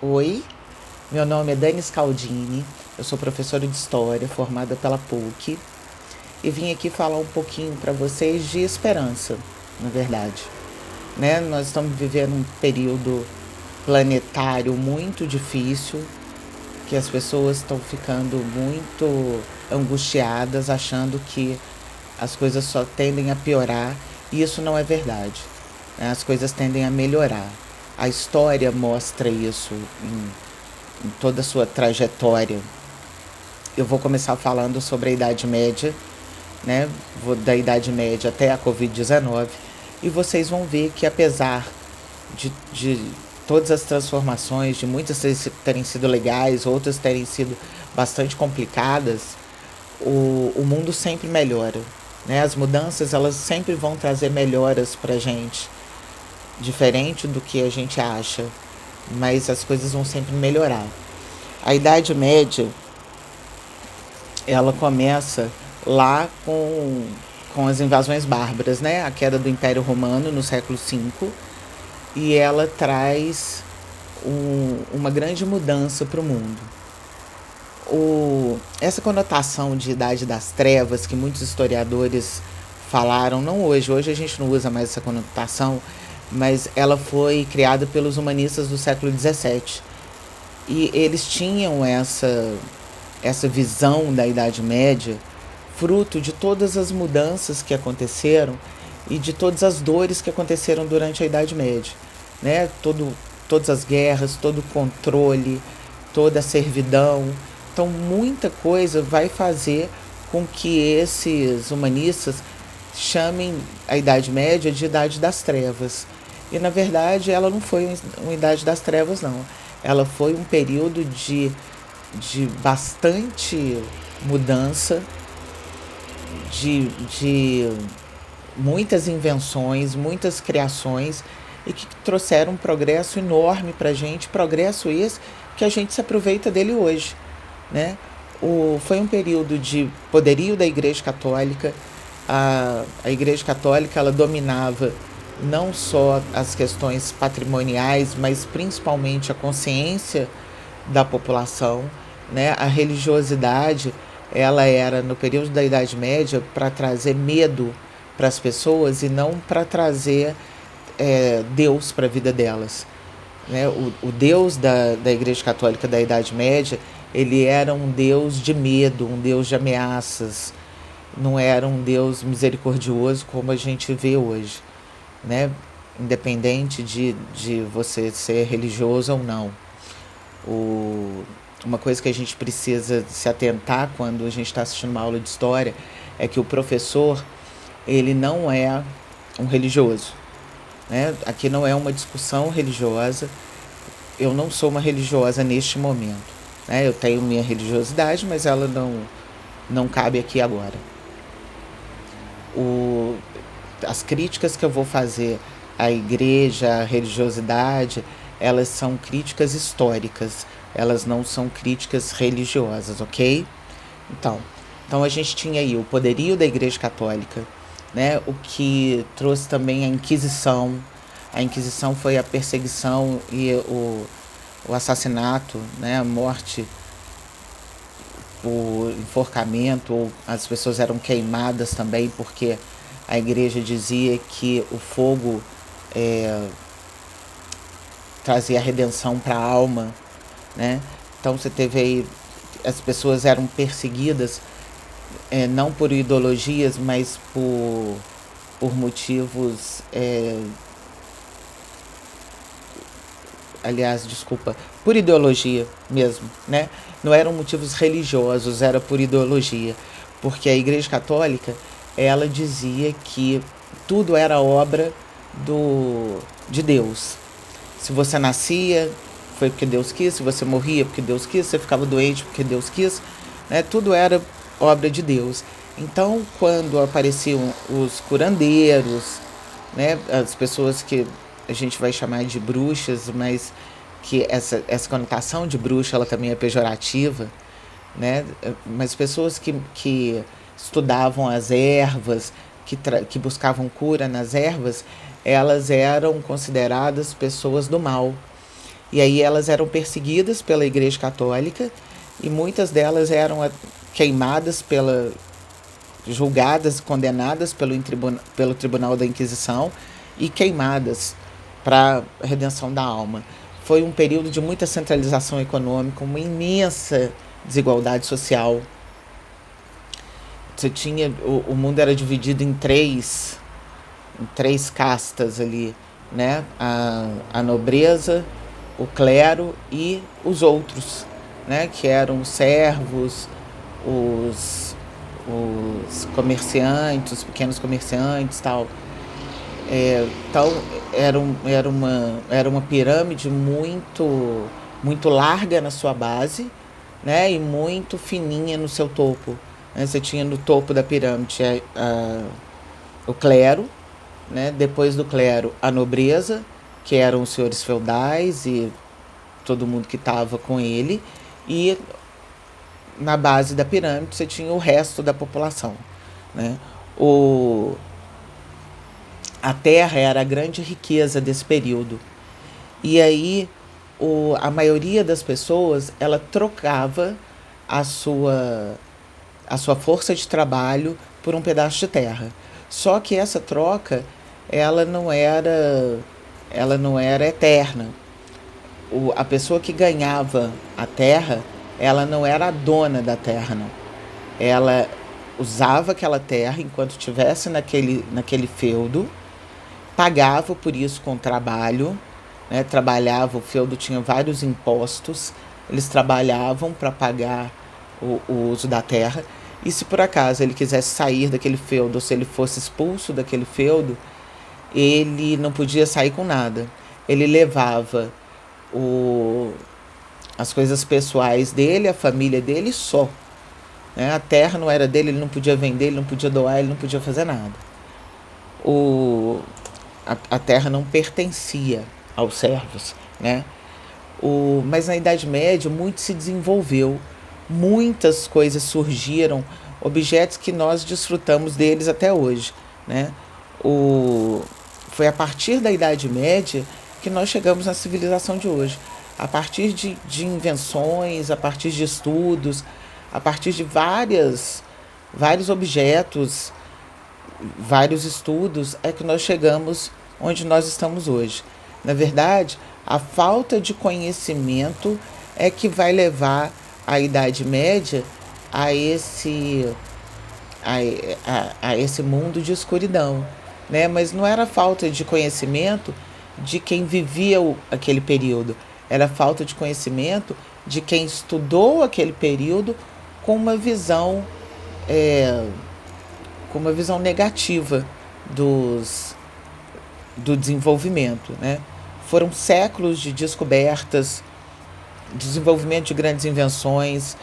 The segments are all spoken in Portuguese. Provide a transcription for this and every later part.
Oi, meu nome é Dani Scaldini, eu sou professora de História formada pela PUC e vim aqui falar um pouquinho para vocês de esperança, na verdade. Né? Nós estamos vivendo um período planetário muito difícil, que as pessoas estão ficando muito angustiadas, achando que as coisas só tendem a piorar, e isso não é verdade. Né? As coisas tendem a melhorar. A história mostra isso em toda a sua trajetória. Eu vou começar falando sobre a Idade Média, né? Vou da Idade Média até a Covid-19, e vocês vão ver que apesar de todas as transformações, de muitas terem sido legais, outras terem sido bastante complicadas, o mundo sempre melhora. Né? As mudanças elas sempre vão trazer melhoras para a gente, diferente do que a gente acha, mas as coisas vão sempre melhorar. A Idade Média ela começa lá com as invasões bárbaras, né? A queda do Império Romano no século V, e ela traz uma grande mudança para o mundo. Essa conotação de Idade das Trevas, que muitos historiadores falaram, não hoje a gente não usa mais essa conotação, mas ela foi criada pelos humanistas do século XVII. E eles tinham essa visão da Idade Média fruto de todas as mudanças que aconteceram e de todas as dores que aconteceram durante a Idade Média. Né? Todas as guerras, todo o controle, toda a servidão. Então, muita coisa vai fazer com que esses humanistas chamem a Idade Média de Idade das Trevas. E, na verdade, ela não foi uma Idade das Trevas, não. Ela foi um período de bastante mudança, de muitas invenções, muitas criações, e que trouxeram um progresso enorme para a gente, progresso esse que a gente se aproveita dele hoje. Né? Foi um período de poderio da Igreja Católica. A Igreja Católica ela dominava não só as questões patrimoniais, mas principalmente a consciência da população. Né? A religiosidade ela era, no período da Idade Média, para trazer medo para as pessoas e não para trazer Deus para a vida delas. Né? O Deus da Igreja Católica da Idade Média, ele era um Deus de medo, um Deus de ameaças, não era um Deus misericordioso como a gente vê hoje. Né? Independente de você ser religioso ou não. Uma coisa que a gente precisa se atentar quando a gente está assistindo uma aula de história é que o professor ele não é um religioso. Né? Aqui não é uma discussão religiosa. Eu não sou uma religiosa neste momento. Né? Eu tenho minha religiosidade, mas ela não cabe aqui agora. As críticas que eu vou fazer à igreja, à religiosidade, elas são críticas históricas, elas não são críticas religiosas, ok? Então a gente tinha aí o poderio da Igreja Católica, né? O que trouxe também a Inquisição. A Inquisição foi a perseguição e o assassinato, né? A morte, o enforcamento, ou as pessoas eram queimadas também, porque a igreja dizia que o fogo trazia a redenção para a alma. Né? Então você teve aí, as pessoas eram perseguidas não por ideologias, mas por motivos, aliás, desculpa, por ideologia mesmo, né? Não eram motivos religiosos, era por ideologia, porque a Igreja Católica, ela dizia que tudo era obra de Deus. Se você nascia, foi porque Deus quis, se você morria porque Deus quis, se você ficava doente porque Deus quis, né? Tudo era obra de Deus. Então, quando apareciam os curandeiros, né? As pessoas que a gente vai chamar de bruxas, mas que essa conotação de bruxa ela também é pejorativa, né? Mas pessoas que estudavam as ervas, que buscavam cura nas ervas, elas eram consideradas pessoas do mal. E aí elas eram perseguidas pela Igreja Católica e muitas delas eram queimadas julgadas e condenadas pelo Tribunal da Inquisição e queimadas para a redenção da alma. Foi um período de muita centralização econômica, uma imensa desigualdade social. Você tinha, o mundo era dividido em três castas ali, né? A nobreza, o clero e os outros, né? Que eram os servos, os comerciantes, os pequenos comerciantes, tal. Então era uma pirâmide muito larga na sua base, né? E muito fininha no seu topo. Né? Você tinha no topo da pirâmide o clero, né? Depois do clero a nobreza, que eram os senhores feudais e todo mundo que estava com ele, e na base da pirâmide você tinha o resto da população, né? A terra era a grande riqueza desse período. E aí a maioria das pessoas ela trocava a sua força de trabalho por um pedaço de terra. Só que essa troca ela não era eterna. A pessoa que ganhava a terra, ela não era a dona da terra, não. Ela usava aquela terra enquanto estivesse naquele feudo, pagava por isso com trabalho, né? Trabalhava, o feudo tinha vários impostos, eles trabalhavam para pagar o uso da terra, e se por acaso ele quisesse sair daquele feudo, ou se ele fosse expulso daquele feudo, ele não podia sair com nada. Ele levava as coisas pessoais dele, a família dele só. Né? A terra não era dele, ele não podia vender, ele não podia doar, ele não podia fazer nada. A terra não pertencia aos servos. Né? Mas na Idade Média muito se desenvolveu, muitas coisas surgiram, objetos que nós desfrutamos deles até hoje. Né? Foi a partir da Idade Média que nós chegamos na civilização de hoje. A partir de invenções, a partir de estudos, a partir de vários objetos, vários estudos, é que nós chegamos onde nós estamos hoje. Na verdade, a falta de conhecimento é que vai levar a Idade Média a esse mundo de escuridão. Né? Mas não era falta de conhecimento de quem vivia aquele período, era falta de conhecimento de quem estudou aquele período com uma visão negativa do desenvolvimento. Né? Foram séculos de descobertas, desenvolvimento de grandes invenções,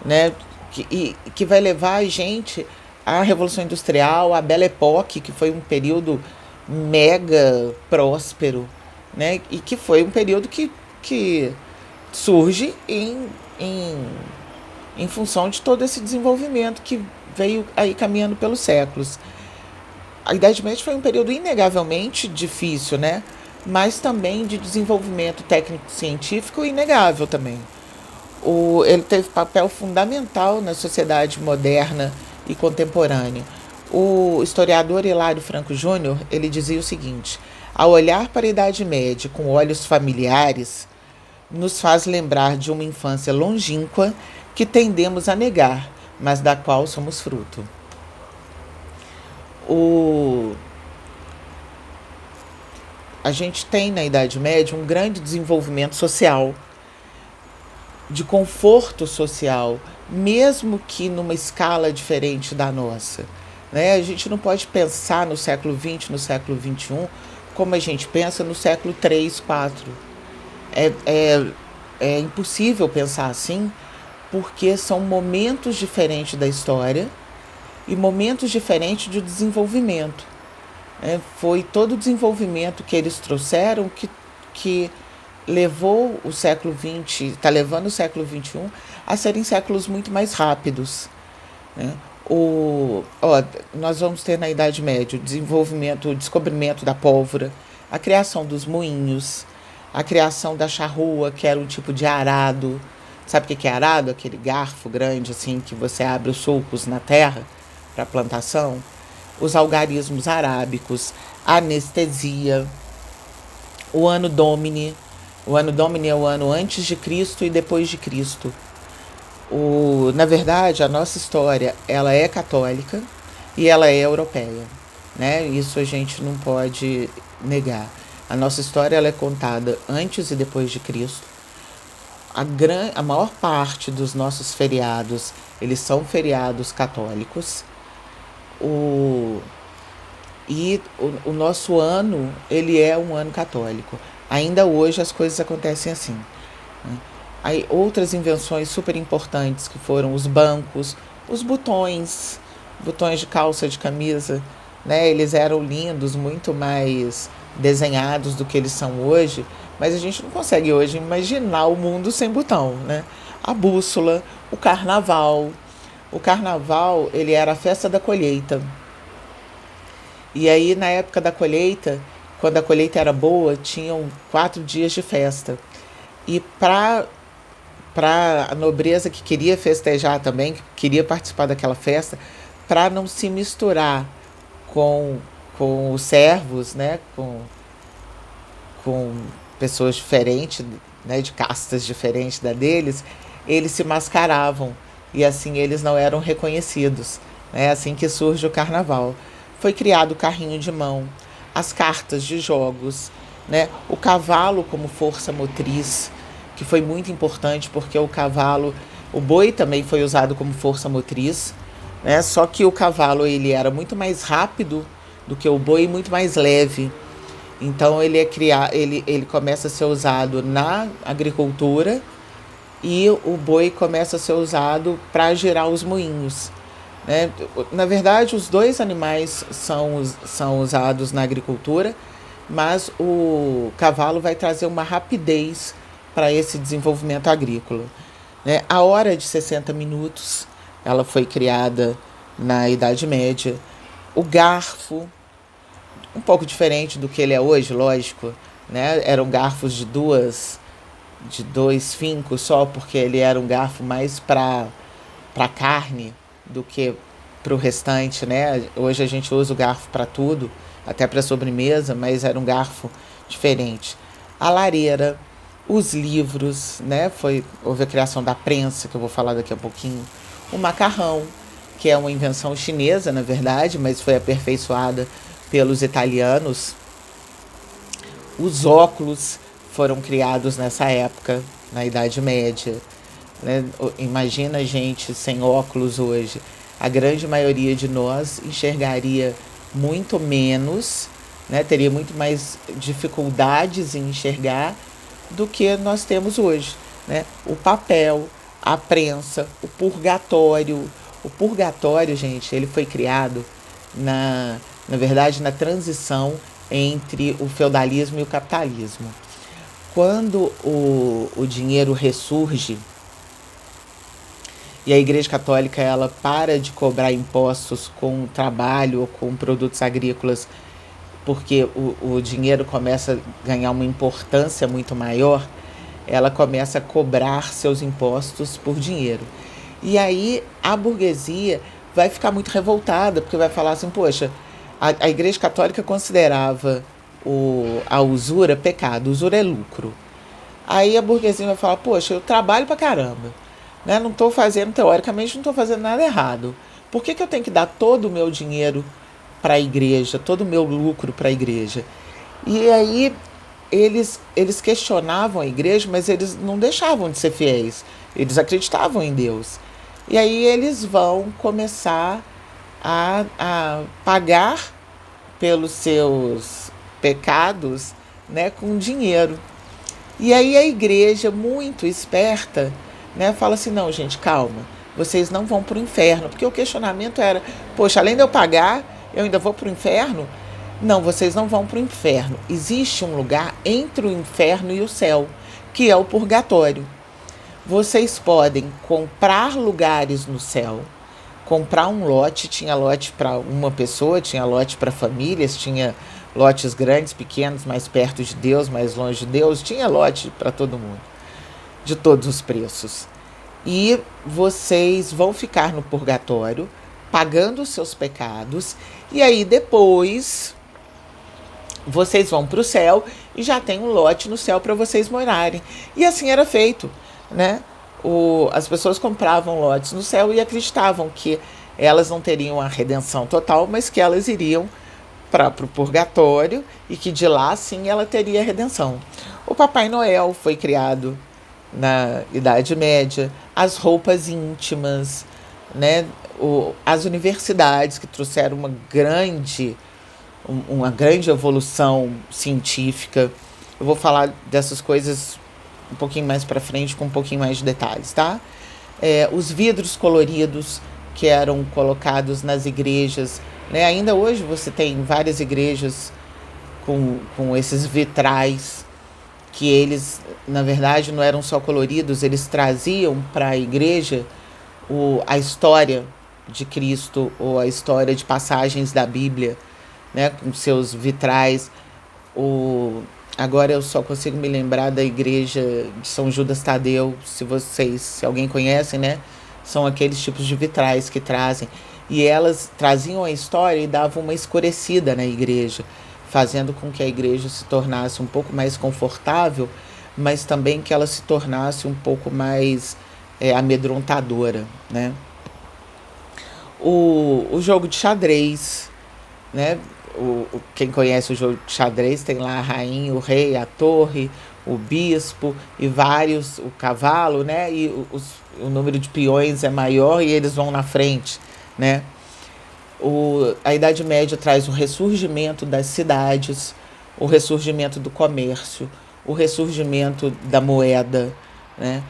né? que vai levar a gente à Revolução Industrial, à Belle Époque, que foi um período mega próspero, né? E que foi um período que surge em função de todo esse desenvolvimento que veio aí caminhando pelos séculos. A Idade Média foi um período inegavelmente difícil, né? Mas também de desenvolvimento técnico-científico inegável também. Ele teve papel fundamental na sociedade moderna e contemporânea. O historiador Hilário Franco Júnior, ele dizia o seguinte: ao olhar para a Idade Média com olhos familiares, nos faz lembrar de uma infância longínqua que tendemos a negar, mas da qual somos fruto. A gente tem na Idade Média um grande desenvolvimento social, de conforto social, mesmo que numa escala diferente da nossa. Né? A gente não pode pensar no século XX, no século XXI, como a gente pensa no século III, IV. É impossível pensar assim, porque são momentos diferentes da história e momentos diferentes de desenvolvimento. Foi todo o desenvolvimento que eles trouxeram que levou o século XX, está levando o século XXI a serem séculos muito mais rápidos. Né? Nós vamos ter na Idade Média o descobrimento da pólvora, a criação dos moinhos, a criação da charrua, que era um tipo de arado. Sabe o que é arado? Aquele garfo grande assim que você abre os sulcos na terra para plantação. Os algarismos arábicos, a anestesia, o ano Domini. O ano Domini é o ano antes de Cristo e depois de Cristo. Na verdade, a nossa história ela é católica e ela é europeia, né? Isso a gente não pode negar. A nossa história ela é contada antes e depois de Cristo. A maior parte dos nossos feriados, eles são feriados católicos. O nosso ano, ele é um ano católico. Ainda hoje as coisas acontecem assim, né? Aí outras invenções super importantes que foram os bancos, os botões de calça, de camisa, né? Eles eram lindos, muito mais desenhados do que eles são hoje, mas a gente não consegue hoje imaginar o mundo sem botão, né? A bússola, o carnaval. O carnaval, ele era a festa da colheita. E aí, na época da colheita, quando a colheita era boa, tinham 4 dias de festa. E para a nobreza que queria festejar também, que queria participar daquela festa, para não se misturar com, com os servos, né, com pessoas diferentes, né, de castas diferentes da deles, eles se mascaravam e assim eles não eram reconhecidos. É assim que surge o carnaval. Foi criado o carrinho de mão, as cartas de jogos, né, o cavalo como força motriz, que foi muito importante porque o boi também foi usado como força motriz, né, só que o cavalo ele era muito mais rápido do que o boi e muito mais leve. Então ele começa a ser usado na agricultura e o boi começa a ser usado para girar os moinhos, né? Na verdade, os dois animais são usados na agricultura, mas o cavalo vai trazer uma rapidez para esse desenvolvimento agrícola, né? A hora de 60 minutos, ela foi criada na Idade Média. O garfo, um pouco diferente do que ele é hoje, lógico, né? Eram garfos de dois fincos só, porque ele era um garfo mais para carne do que para o restante, né? Hoje a gente usa o garfo para tudo, até para sobremesa, mas era um garfo diferente. A lareira, os livros, né? Houve a criação da prensa, que eu vou falar daqui a pouquinho. O macarrão, que é uma invenção chinesa, na verdade, mas foi aperfeiçoada pelos italianos. Os óculos foram criados nessa época, na Idade Média, né? Imagina a gente sem óculos hoje. A grande maioria de nós enxergaria muito menos, né? Teria muito mais dificuldades em enxergar do que nós temos hoje, né? O papel, a prensa, o purgatório. O purgatório, gente, ele foi criado na verdade, na transição entre o feudalismo e o capitalismo. Quando o dinheiro ressurge e a Igreja Católica ela para de cobrar impostos com trabalho ou com produtos agrícolas, porque o dinheiro começa a ganhar uma importância muito maior, ela começa a cobrar seus impostos por dinheiro. E aí a burguesia vai ficar muito revoltada, porque vai falar assim, poxa, a Igreja Católica considerava a usura pecado, usura é lucro. Aí a burguesia vai falar, poxa, eu trabalho pra caramba, né? Não estou fazendo, teoricamente, não estou fazendo nada errado. Por que eu tenho que dar todo o meu dinheiro para a igreja, todo o meu lucro para a igreja? E aí eles questionavam a igreja, mas eles não deixavam de ser fiéis. Eles acreditavam em Deus. E aí eles vão começar a pagar pelos seus pecados, né, com dinheiro. E aí a igreja, muito esperta, né, fala assim, não, gente, calma, vocês não vão para o inferno. Porque o questionamento era, poxa, além de eu pagar, eu ainda vou para o inferno? Não, vocês não vão para o inferno. Existe um lugar entre o inferno e o céu, que é o purgatório. Vocês podem comprar lugares no céu, comprar um lote, tinha lote para uma pessoa, tinha lote para famílias, tinha lotes grandes, pequenos, mais perto de Deus, mais longe de Deus. Tinha lote para todo mundo, de todos os preços. E vocês vão ficar no purgatório, pagando os seus pecados, e aí depois vocês vão para o céu e já tem um lote no céu para vocês morarem. E assim era feito, né? As pessoas compravam lotes no céu e acreditavam que elas não teriam a redenção total, mas que elas iriam para o purgatório e que de lá sim ela teria a redenção. O Papai Noel foi criado na Idade Média, as roupas íntimas, né? As universidades que trouxeram uma grande evolução científica. Eu vou falar dessas coisas um pouquinho mais para frente, com um pouquinho mais de detalhes, tá? Os vidros coloridos que eram colocados nas igrejas, né? Ainda hoje você tem várias igrejas com esses vitrais, que eles, na verdade, não eram só coloridos, eles traziam para a igreja a história de Cristo ou a história de passagens da Bíblia, né, com seus vitrais. Agora eu só consigo me lembrar da igreja de São Judas Tadeu, se alguém conhece, né? São aqueles tipos de vitrais que trazem. E elas traziam a história e davam uma escurecida na igreja, fazendo com que a igreja se tornasse um pouco mais confortável, mas também que ela se tornasse um pouco mais amedrontadora, né? O jogo de xadrez, né? Quem conhece o jogo de xadrez tem lá a rainha, o rei, a torre, o bispo e vários, o cavalo, né? E o número de peões é maior e eles vão na frente, né? A Idade Média traz o ressurgimento das cidades, o ressurgimento do comércio, o ressurgimento da moeda, né?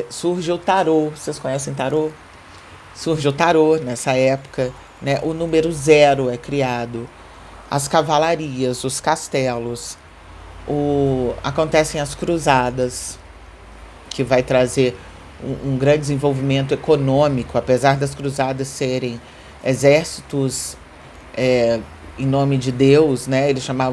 Surge o tarô. Vocês conhecem tarô? Surge o tarô nessa época, né? O número 0 é criado, as cavalarias, os castelos, acontecem as cruzadas, que vai trazer um grande desenvolvimento econômico, apesar das cruzadas serem exércitos em nome de Deus, né?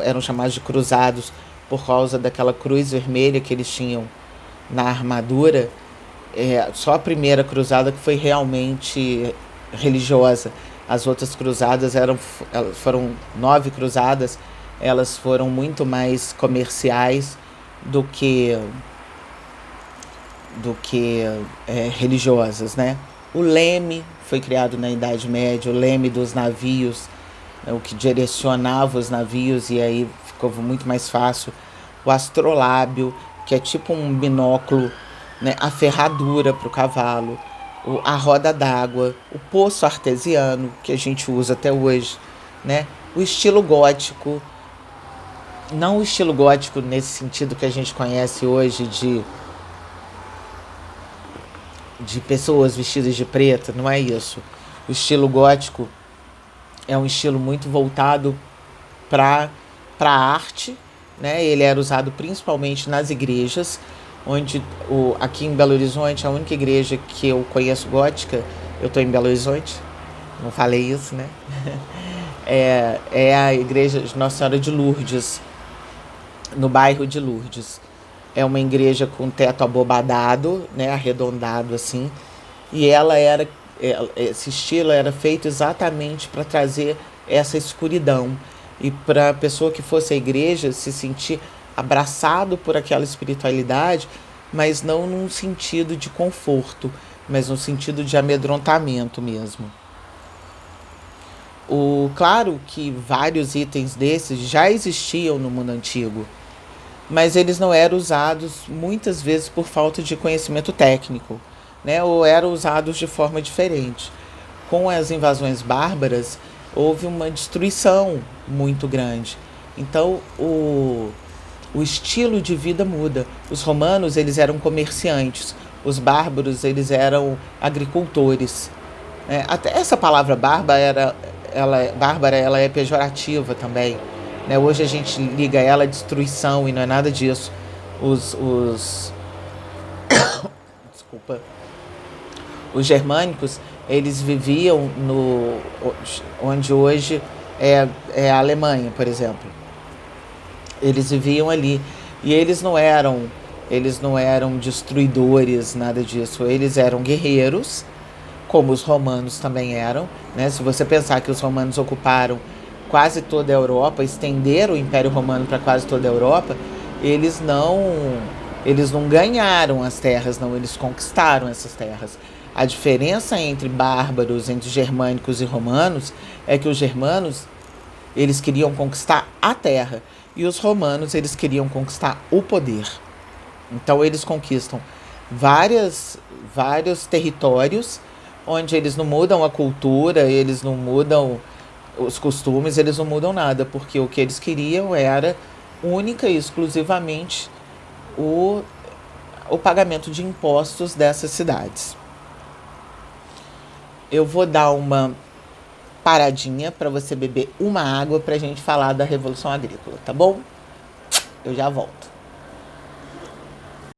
Eram chamados de cruzados por causa daquela cruz vermelha que eles tinham na armadura. Só a primeira cruzada que foi realmente religiosa. As outras cruzadas foram 9 cruzadas, elas foram muito mais comerciais do que religiosas, né? O leme foi criado na Idade Média, o leme dos navios, o que direcionava os navios, e aí ficou muito mais fácil. O astrolábio, que é tipo um binóculo, né? A ferradura para o cavalo, a roda d'água, o poço artesiano, que a gente usa até hoje, né? O estilo gótico, não o estilo gótico nesse sentido que a gente conhece hoje de pessoas vestidas de preto, não é isso. O estilo gótico é um estilo muito voltado para a arte, né? Ele era usado principalmente nas igrejas, onde aqui em Belo Horizonte, a única igreja que eu conheço gótica, eu estou em Belo Horizonte, não falei isso, né? É a igreja de Nossa Senhora de Lourdes, no bairro de Lourdes. É uma igreja com teto abobadado, né, arredondado assim, e esse estilo era feito exatamente para trazer essa escuridão e para a pessoa que fosse à igreja se sentir abraçado por aquela espiritualidade, mas não num sentido de conforto, mas no sentido de amedrontamento mesmo. Claro que vários itens desses já existiam no mundo antigo, mas eles não eram usados muitas vezes por falta de conhecimento técnico, né? Ou eram usados de forma diferente. Com as invasões bárbaras, houve uma destruição muito grande. Então, o estilo de vida muda. Os romanos, eles eram comerciantes. Os bárbaros, eles eram agricultores. Até essa palavra bárbara, ela é pejorativa também. Né? Hoje a gente liga ela à destruição e não é nada disso. Desculpa. Os germânicos, eles viviam onde hoje é a Alemanha, por exemplo. Eles viviam ali e eles não eram destruidores, nada disso. Eles eram guerreiros, como os romanos também eram, né? Se você pensar que os romanos ocuparam quase toda a Europa, estenderam o Império Romano para quase toda a Europa, eles não eles não ganharam as terras, não, eles conquistaram essas terras. A diferença entre bárbaros, entre germânicos e romanos, é que os germanos eles queriam conquistar a terra e os romanos eles queriam conquistar o poder. Então eles conquistam vários territórios onde eles não mudam a cultura, eles não mudam os costumes, eles não mudam nada, porque o que eles queriam era única e exclusivamente o, o pagamento de impostos dessas cidades. Eu vou dar uma paradinha para você beber uma água para a gente falar da Revolução Agrícola, tá bom? Eu já volto.